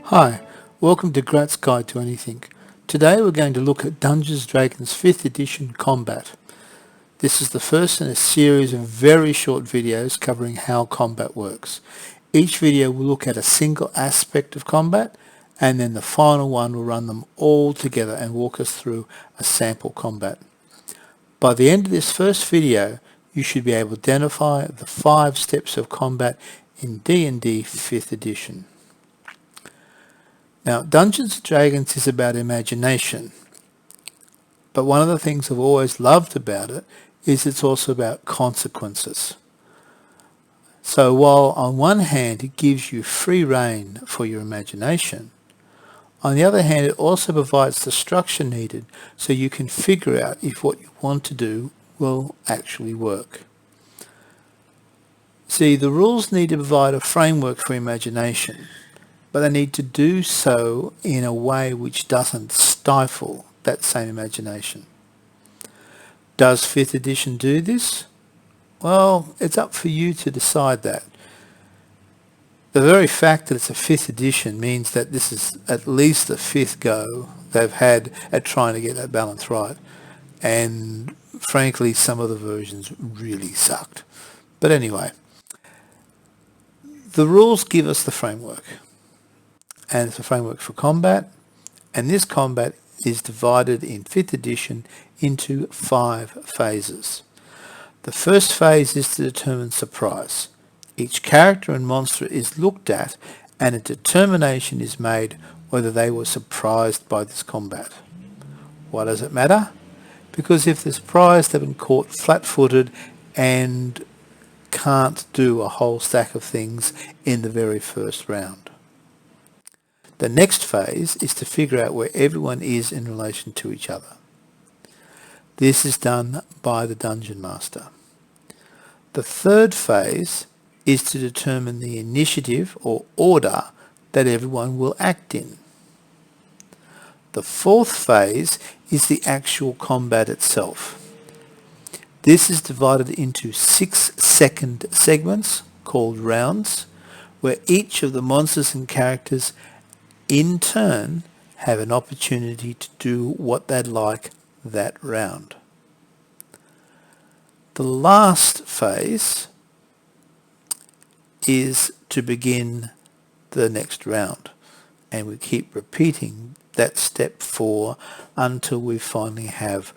Hi, welcome to Grat's Guide to Anything. Today we're going to look at Dungeons & Dragons 5th edition combat. This is the first in a series of very short videos covering how combat works. Each video will look at a single aspect of combat, and then the final one will run them all together and walk us through a sample combat. By the end of this first video, you should be able to identify the 5 steps of combat in D&D 5th edition. Now, Dungeons & Dragons is about imagination, but one of the things I've always loved about it is it's also about consequences. So while on one hand it gives you free rein for your imagination, on the other hand it also provides the structure needed so you can figure out if what you want to do will actually work. See, the rules need to provide a framework for imagination, but they need to do so in a way which doesn't stifle that same imagination. Does 5th edition do this? Well, it's up for you to decide that. The very fact that it's a 5th edition means that this is at least the 5th go they've had at trying to get that balance right. And frankly, some of the versions really sucked. But anyway, the rules give us the framework. And it's a framework for combat, and this combat is divided in 5th edition into 5 phases. The first phase is to determine surprise. Each character and monster is looked at and a determination is made whether they were surprised by this combat. Why does it matter? Because if they're surprised, they've been caught flat-footed and can't do a whole stack of things in the very first round. The next phase is to figure out where everyone is in relation to each other. This is done by the Dungeon Master. The third phase is to determine the initiative or order that everyone will act in. The fourth phase is the actual combat itself. This is divided into 6-second segments called rounds, where each of the monsters and characters in turn have an opportunity to do what they'd like that round. The last phase is to begin the next round, and we keep repeating that step 4 until we finally have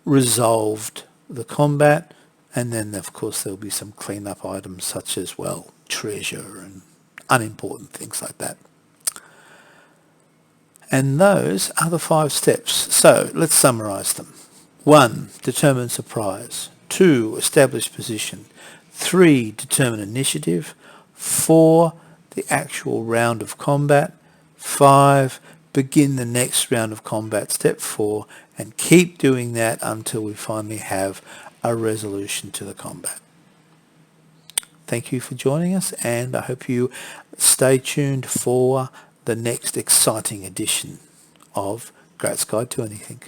resolved the combat, and then of course there'll be some clean-up items such as, well, treasure and unimportant things like that. And those are the 5 steps. So let's summarize them. 1. Determine surprise. 2. Establish position. 3. Determine initiative. 4. The actual round of combat. 5. Begin the next round of combat, step 4, and keep doing that until we finally have a resolution to the combat. Thank you for joining us, and I hope you stay tuned for the next exciting edition of Grat's Guide to Anything.